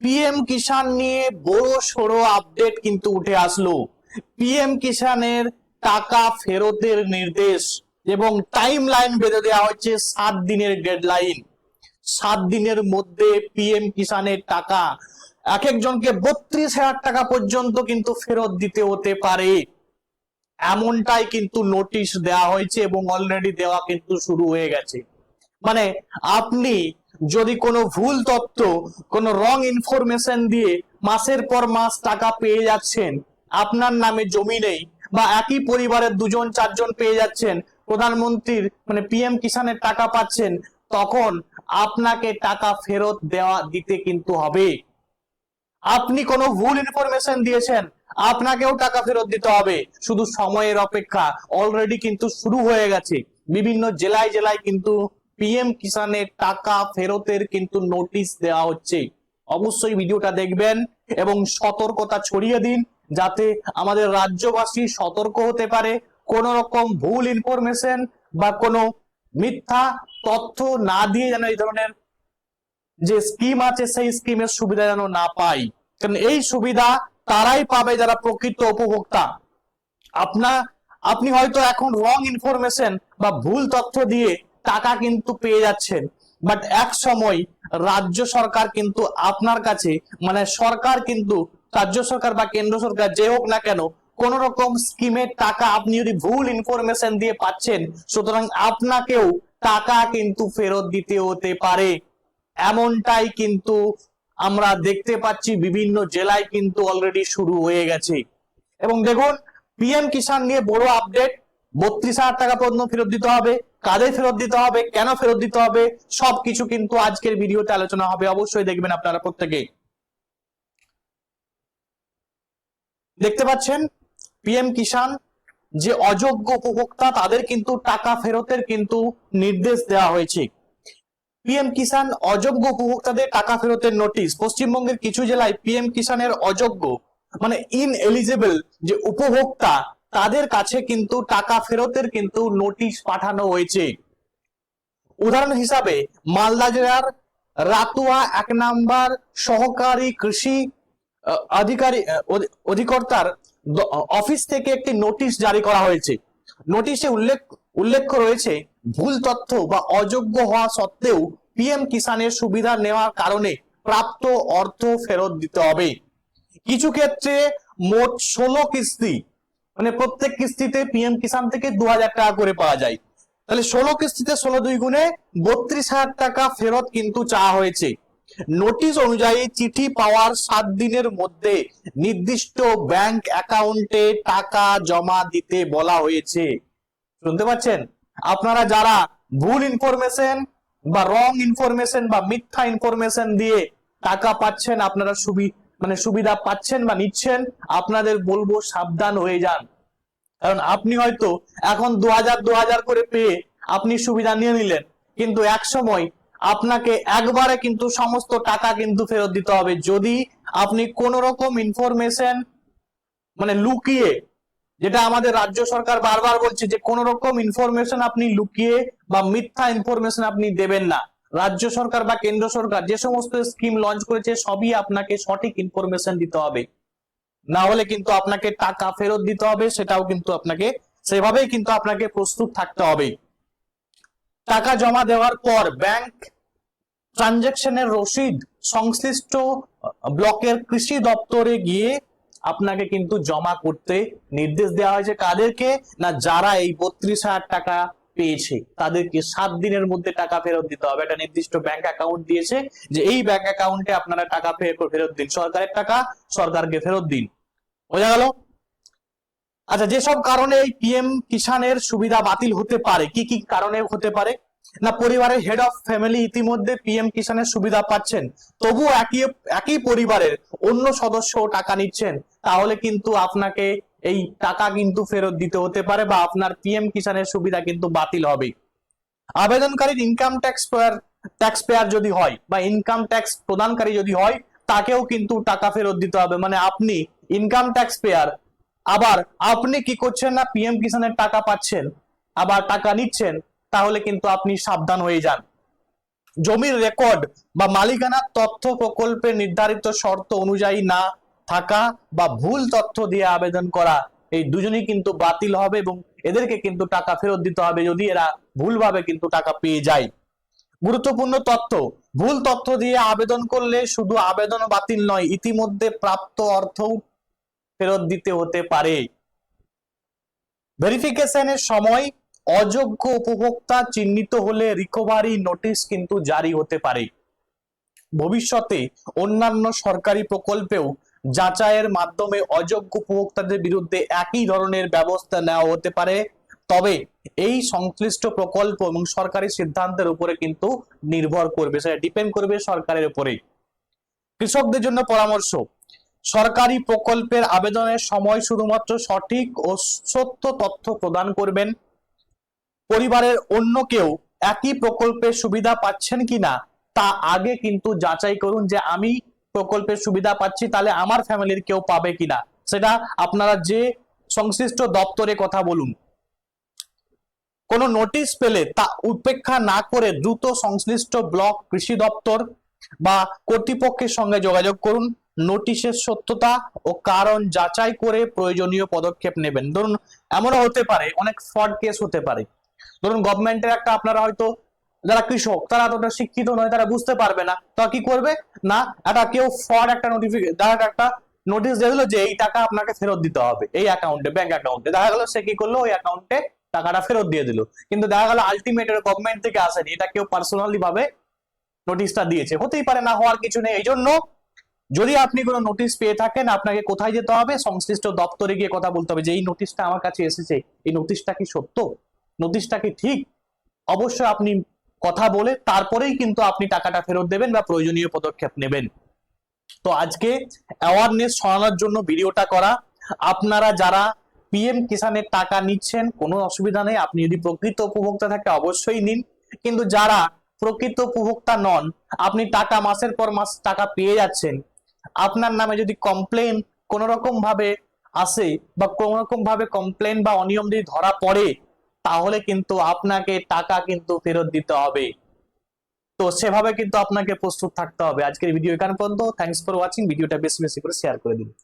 PM কিষাণ নিয়ে বড় সড়ো আপডেট কিন্তু উঠে আসলো। পিএম কিষাণের টাকা ফেরতের নির্দেশ এবং টাইম লাইন বেঁধে দেওয়া হচ্ছে 7 দিনের ডেডলাইন। 7 দিনের মধ্যে পিএম কিষাণের টাকা এক একজনকে 32,000 টাকা পর্যন্ত কিন্তু ফেরত দিতে হতে পারে, এমনটাই কিন্তু নোটিশ দেওয়া হয়েছে এবং অলরেডি দেওয়া কিন্তু শুরু হয়ে গেছে। মানে আপনি যদি কোনো ভুল তথ্য, কোনো রং ইনফরমেশন দিয়ে মাসের পর মাস টাকা পেয়ে যাচ্ছেন, আপনার নামে জমি নেই বা একই পরিবারের 2-4জন পেয়ে যাচ্ছেন, প্রধানমন্ত্রীর মানে পিএম কিষাণের টাকা পাচ্ছেন, তখন আপনাকে টাকা ফেরত দিতে কিন্তু হবে। আপনি কোনো ভুল ইনফরমেশন দিয়েছেন, আপনাকেও টাকা ফেরত দিতে হবে, শুধু সময়ের অপেক্ষা। অলরেডি কিন্তু শুরু হয়ে গেছে, বিভিন্ন জেলায় জেলায় কিন্তু পিএম কিষাণের টাকা ফেরতের কিন্তু নোটিশ দেওয়া হচ্ছে। অবশ্যই ভিডিওটা দেখবেন এবং সতর্কতা ছড়িয়ে দিন, যাতে আমাদের রাজ্যবাসী সতর্ক হতে পারে, কোন রকম ভুল ইনফরমেশন বা কোনো মিথ্যা তথ্য না দিয়ে যেন এই ধরনের যে স্কিম আছে সেই স্কিমের সুবিধা যেন না পাই। কারণ এই সুবিধা তারাই পাবে যারা প্রকৃত উপভোক্তা। আপনি হয়তো এখন রং ইনফরমেশন বা ভুল তথ্য দিয়ে টাকা কিন্তু পেয়ে যাচ্ছেন, বাট এক সময় রাজ্য সরকার কিন্তু আপনার কাছে মানে সরকার কিন্তু রাজ্য সরকার বা কেন্দ্র সরকার যে হোক না কেন, কোন রকম স্কিমের টাকা আপনি যদি ভুল ইনফরমেশন দিয়ে পাচ্ছেন, সুতরাং আপনাকেও টাকা কিন্তু ফেরত দিতে হতে পারে। এমনটাই কিন্তু আমরা দেখতে পাচ্ছি, বিভিন্ন জেলায় কিন্তু অলরেডি শুরু হয়ে গেছে। এবং দেখুন, পিএম কিষাণ নিয়ে বড় আপডেট, 32,000 টাকা পর্যন্ত ফেরত দিতে হবে, কাদের ফেরত দিতে হবে, কেন ফেরত দিতে হবে, সবকিছু কিন্তু আজকের ভিডিওতে আলোচনা হবে। অবশ্যই দেখবেন আপনারা প্রত্যেকে। দেখতে পাচ্ছেন পিএম কিষাণ যে অযোগ্য উপভোক্তা তাদের কিন্তু টাকা ফেরতের কিন্তু নির্দেশ দেওয়া হয়েছে। পিএম কিষাণ অযোগ্য উপভোক্তাদের টাকা ফেরতের নোটিশ। পশ্চিমবঙ্গের কিছু জেলায় পিএম কিষাণের অযোগ্য মানে ইনএলিজিবল যে উপভোক্তা তাদের কাছে কিন্তু টাকা ফেরতের কিন্তু নোটিশ পাঠানো হয়েছে। উদাহরণ হিসাবে মালদা জেলার রাতুয়া 1 নম্বর সহকারী কৃষি অধিকর্তার অফিস থেকে একটি নোটিশ জারি করা হয়েছে। নোটিশে উল্লেখ রয়েছে, ভুল তথ্য বা অযোগ্য হওয়া সত্ত্বেও পিএম কিষাণের সুবিধা নেওয়ার কারণে প্রাপ্ত অর্থ ফেরত দিতে হবে। কিছু ক্ষেত্রে মোট 16 কিস্তি, মানে প্রত্যেক কিস্তিতে পিএম কিষাণ থেকে 2,000 টাকা করে পাওয়া যায়। তাহলে 16 কিস্তিতে 16 2 গুণে 32,000 টাকা ফেরত কিন্তু চাওয়া হয়েছে। নোটিশ অনুযায়ী চিঠি পাওয়ার 7 দিনের মধ্যে নির্দিষ্ট ব্যাংক অ্যাকাউন্টে টাকা জমা দিতে বলা হয়েছে। শুনতে পাচ্ছেন? আপনারা যারা ভুল ইনফরমেশন বা রং ইনফরমেশন বা মিথ্যা ইনফরমেশন দিয়ে টাকা পাচ্ছেন, আপনারা সুবিধা পাচ্ছেন বা নিচ্ছেন, আপনাদের বলবো সাবধান হয়ে যান। কারণ আপনি হয়তো এখন 2,000 করে পেয়ে আপনি সুবিধা নিয়ে নিলেন, কিন্তু এক সময় আপনাকে একবারে কিন্তু সমস্ত টাকা কিন্তু ফেরত দিতে হবে যদি আপনি কোন রকম ইনফরমেশন মানে লুকিয়ে, যেটা আমাদের রাজ্য সরকার বারবার বলছে যে কোন রকম ইনফরমেশন আপনি লুকিয়ে বা মিথ্যা ইনফরমেশন আপনি দেবেন না। রাজ্য সরকার বা কেন্দ্র সরকার যে সমস্ত স্কিম লঞ্চ করেছে সবই আপনাকে সঠিক ইনফরমেশন দিতে হবে, না হলে কিন্তু আপনাকে টাকা ফেরত দিতে হবে, সেটাও কিন্তু আপনাকে সেভাবেই কিন্তু আপনাকে প্রস্তুত থাকতে হবে। টাকা জমা দেওয়ার পর ব্যাংক ট্রানজাকশনের রসিদ সংশ্লিষ্ট ব্লকের কৃষি দপ্তরে গিয়ে আপনাকে কিন্তু জমা করতে নির্দেশ দেওয়া হয়েছে। কাদেরকে না, যারা এই 32,000 টাকা পেয়েছে তাদেরকে 7 দিনের মধ্যে টাকা ফেরত দিতে হবে। একটা নির্দিষ্ট ব্যাংক অ্যাকাউন্ট দিয়েছে যে এই ব্যাংক অ্যাকাউন্টে আপনারা টাকা ফেরত দিন, সরকারের টাকা সরকারকে ফেরত দিন। বোঝা গেল? আচ্ছা, যেসব কারণে এই পিএম কিষাণের সুবিধা বাতিল হতে পারে, কি কি কারণে হতে পারে না, পরিবারের হেড অফ ফ্যামিলি ইতিমধ্যে পিএম কিষাণের সুবিধা পাচ্ছেন, তবু একই পরিবারের অন্য সদস্য টাকা নিচ্ছেন, তাহলে কিন্তু আপনাকে এই টাকা কিন্তু ফেরত দিতে হতে পারে বা আপনার পিএম কিষাণের সুবিধা কিন্তু বাতিল হবে। আবেদনকারীর ইনকাম ট্যাক্স পেয়ার যদি হয় বা ইনকাম ট্যাক্স প্রদানকারী যদি হয়, তাকেও কিন্তু টাকা ফেরত দিতে হবে। মানে আপনি ইনকাম ট্যাক্স পেয়ার, আবার আপনি কি করছেন না, পিএম কিষাণের টাকা পাচ্ছেন আবার টাকা নিচ্ছেন, তাহলে কিন্তু আপনি সাবধান হয়ে যান। জমির রেকর্ড বা মালিকানার তথ্য প্রকল্পের নির্ধারিত শর্ত অনুযায়ী না থাকা বা ভুল তথ্য দিয়ে আবেদন করা, এই দুজনই কিন্তু বাতিল হবে এবং এদেরকে কিন্তু টাকা ফেরত দিতে হবে যদি এরা ভুলভাবে কিন্তু টাকা পেয়ে যায়। গুরুত্বপূর্ণ তথ্য, ভুল তথ্য দিয়ে আবেদন করলে শুধু আবেদন বাতিল নয়, ইতিমধ্যে প্রাপ্ত অর্থও ফেরত দিতে হতে পারে। ভেরিফিকেশনের সময় অযোগ্য উপভোক্তা চিহ্নিত হলে রিকভারি নোটিশ কিন্তু জারি হতে পারে। ভবিষ্যতে অন্যান্য সরকারি প্রকল্পেও যাচাইয়ের মাধ্যমে অযোগ্য উপভোক্তাদের বিরুদ্ধে একই ধরনের ব্যবস্থা নেওয়া হতে পারে, তবে এই সংশ্লিষ্ট প্রকল্প এবং সরকারি সিদ্ধান্তের উপরে কিন্তু নির্ভর করবে, সেটা ডিপেন্ড করবে সরকারের উপরে। কৃষকদের জন্য পরামর্শ, সরকারি প্রকল্পের আবেদনের সময় শুধুমাত্র সঠিক ও সত্য তথ্য প্রদান করবেন। পরিবারের অন্য কেউ একই প্রকল্পের সুবিধা পাচ্ছেন কিনা তা আগে কিন্তু যাচাই করুন, যে আমি প্রকল্পের সুবিধা পাচ্ছি তাহলে আমার ফ্যামিলির কেউ পাবে কিনা, সেটা আপনারা যে সংশ্লিষ্ট দপ্তরে কথা বলুন। কোনো নোটিশ পেলে তা উপেক্ষা না করে দ্রুত সংশ্লিষ্ট ব্লক কৃষি দপ্তর বা কর্তৃপক্ষের সঙ্গে যোগাযোগ করুন। নোটিশের সত্যতা ও কারণ যাচাই করে প্রয়োজনীয় পদক্ষেপ নেবেন। ধরুন এমনও হতে পারে, অনেক ফ্রড কেস হতে পারে। ধরুন গভর্নমেন্টের একটা, আপনারা হয়তো যারা কৃষক তারা এতটা শিক্ষিত নয়, তারা বুঝতে পারবে না, তো কি করবে না, একটা কেউ ফ্রড একটা একটা নোটিশ দিয়ে দিল যে এই টাকা আপনাকে ফেরত দিতে হবে এই অ্যাকাউন্টে, ব্যাংক অ্যাকাউন্টে। দেখা গেল সে কি করলো, ওই অ্যাকাউন্টে টাকাটা ফেরত দিয়ে দিল, কিন্তু দেখা গেল আলটিমেট গভর্নমেন্ট থেকে আসেনি, এটা কেউ পার্সোনালি ভাবে নোটিশটা দিয়েছে। হতেই পারে, না হওয়ার কিছু নেই। এই জন্য যদি আপনি কোনো নোটিশ পেয়ে থাকেন, আপনাকে কোথায় যেতে হবে, সংশ্লিষ্ট দপ্তরে গিয়ে কথা বলতে হবে যে এই নোটিশটা আমার কাছে এসেছে, এই নোটিশটা কি সত্য, নোটিশটা কি ঠিক। অবশ্যই আপনি কথা বলে তারপরেই কিন্তু আপনি টাকাটা ফেরত দেবেন বা প্রয়োজনীয় পদক্ষেপ নেবেন। তো আজকে অ্যাওয়ারনেস ছড়ানোর জন্য ভিডিওটা করা। আপনারা যারা পিএম কিষানের টাকা নিচ্ছেন কোনো অসুবিধা নেই, আপনি যদি প্রকৃত উপভোক্তা থাকে অবশ্যই নিন, কিন্তু যারা প্রকৃত উপভোক্তা নন, আপনি টাকা মাসের পর মাস টাকা পেয়ে যাচ্ছেন, আপনার নামে যদি কমপ্লেন কোন রকম ভাবে আসে বা কোন রকম ভাবে কমপ্লেন বা অনিয়ম যদি ধরা পড়ে, তাহলে কিন্তু আপনাকে টাকা কিন্তু ফেরত দিতে হবে। তো সেভাবে কিন্তু আপনাকে প্রস্তুত থাকতে হবে। আজকের ভিডিও এখানে পর্যন্ত। Thanks for watching. ভিডিওটা বেশি বেশি করে শেয়ার করে দিন।